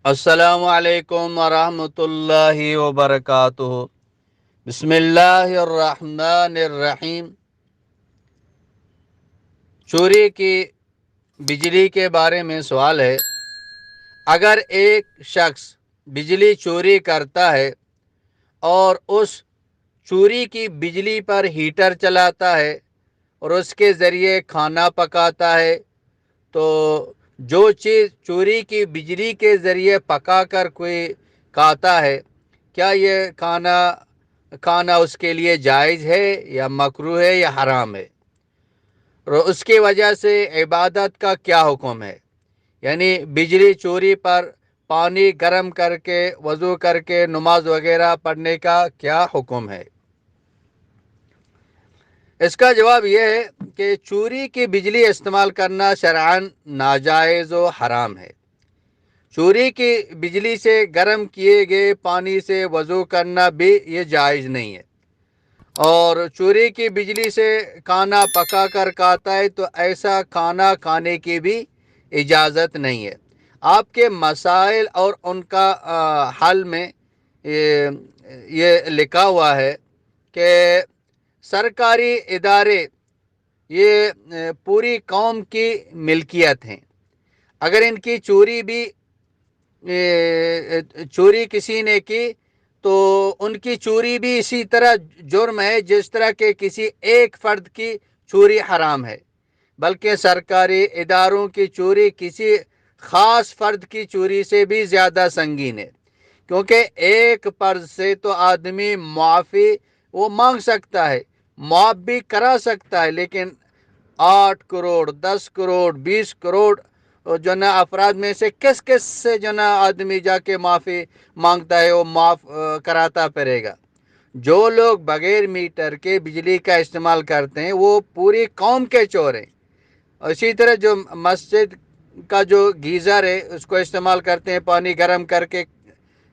السلام علیکم ورحمۃ اللہ وبرکاتہ۔ بسم اللہ الرحمن الرحیم۔ چوری کی بجلی کے بارے میں سوال ہے۔ اگر ایک شخص بجلی چوری کرتا ہے اور اس چوری کی بجلی پر ہیٹر چلاتا ہے اور اس کے ذریعے کھانا پکاتا ہے، تو جو چیز چوری کی بجلی کے ذریعے پکا کر کوئی کھاتا ہے، کیا یہ کھانا اس کے لیے جائز ہے یا مکروہ ہے یا حرام ہے؟ اور اس کی وجہ سے عبادت کا کیا حکم ہے؟ یعنی بجلی چوری پر پانی گرم کر کے وضو کر کے نماز وغیرہ پڑھنے کا کیا حکم ہے؟ اس کا جواب یہ ہے کہ چوری کی بجلی استعمال کرنا شرعاً ناجائز و حرام ہے۔ چوری کی بجلی سے گرم کیے گئے پانی سے وضو کرنا بھی یہ جائز نہیں ہے، اور چوری کی بجلی سے کھانا پکا کر کھاتا ہے تو ایسا کھانا کھانے کی بھی اجازت نہیں ہے۔ آپ کے مسائل اور ان کا حل میں یہ لکھا ہوا ہے کہ سرکاری ادارے یہ پوری قوم کی ملکیت ہیں۔ اگر ان کی چوری کسی نے کی تو ان کی چوری بھی اسی طرح جرم ہے جس طرح کہ کسی ایک فرد کی چوری حرام ہے، بلکہ سرکاری اداروں کی چوری کسی خاص فرد کی چوری سے بھی زیادہ سنگین ہے، کیونکہ ایک فرد سے تو آدمی معافی وہ مانگ سکتا ہے، معاف بھی کرا سکتا ہے، لیکن 8 کروڑ 10 کروڑ 20 کروڑ جو نا افراد میں سے کس کس سے جو نا آدمی جا کے معافی مانگتا ہے وہ معاف کراتا پھرے گا؟ جو لوگ بغیر میٹر کے بجلی کا استعمال کرتے ہیں وہ پوری قوم کے چور ہیں۔ اسی طرح جو مسجد کا جو گیزر ہے اس کو استعمال کرتے ہیں، پانی گرم کر کے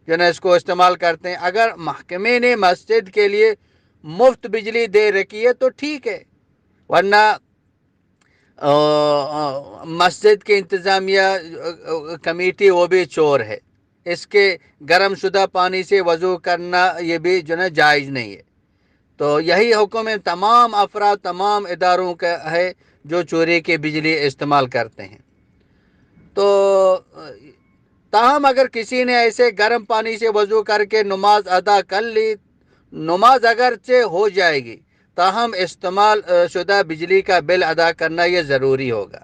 جو نا اس کو استعمال کرتے ہیں، اگر محکمے نے مسجد کے لیے مفت بجلی دے رکھی ہے تو ٹھیک ہے، ورنہ مسجد کی انتظامیہ کمیٹی وہ بھی چور ہے۔ اس کے گرم شدہ پانی سے وضو کرنا یہ بھی جو نا جائز نہیں ہے۔ تو یہی حکم ہے تمام افراد تمام اداروں کا ہے جو چوری کی بجلی استعمال کرتے ہیں۔ تو تاہم اگر کسی نے ایسے گرم پانی سے وضو کر کے نماز ادا کر لی، نماز اگرچہ ہو جائے گی، تاہم استعمال شدہ بجلی کا بل ادا کرنا یہ ضروری ہوگا۔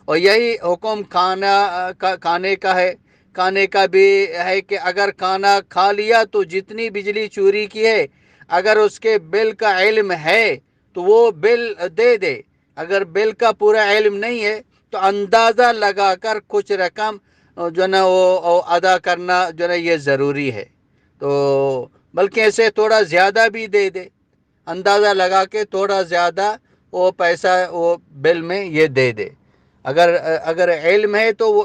اور یہی حکم کھانے کا ہے۔ کھانے کا بھی ہے کہ اگر کھانا کھا لیا تو جتنی بجلی چوری کی ہے اگر اس کے بل کا علم ہے تو وہ بل دے دے، اگر بل کا پورا علم نہیں ہے تو اندازہ لگا کر کچھ رقم جو نا وہ ادا کرنا جو نا یہ ضروری ہے، تو بلکہ اسے تھوڑا زیادہ بھی دے دے، اندازہ لگا کے تھوڑا زیادہ وہ پیسہ وہ بل میں یہ دے دے۔ اگر علم ہے تو وہ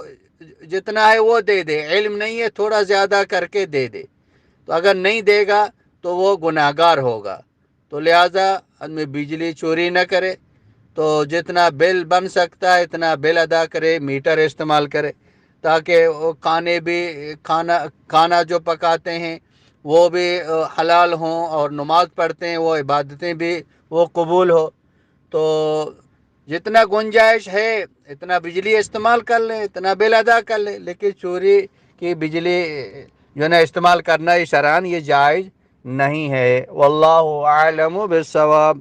جتنا ہے وہ دے دے، علم نہیں ہے تھوڑا زیادہ کر کے دے دے، تو اگر نہیں دے گا تو وہ گناہگار ہوگا۔ تو لہٰذا آدمی بجلی چوری نہ کرے، تو جتنا بل بن سکتا ہے اتنا بل ادا کرے، میٹر استعمال کرے، تاکہ وہ کھانا جو پکاتے ہیں وہ بھی حلال ہوں اور نماز پڑھتے ہیں وہ عبادتیں بھی وہ قبول ہو۔ تو جتنا گنجائش ہے اتنا بجلی استعمال کر لیں، اتنا بل ادا کر لیں، لیکن چوری کی بجلی جو نا استعمال کرنا شرعاً یہ جائز نہیں ہے۔ واللہ اعلم بالصواب۔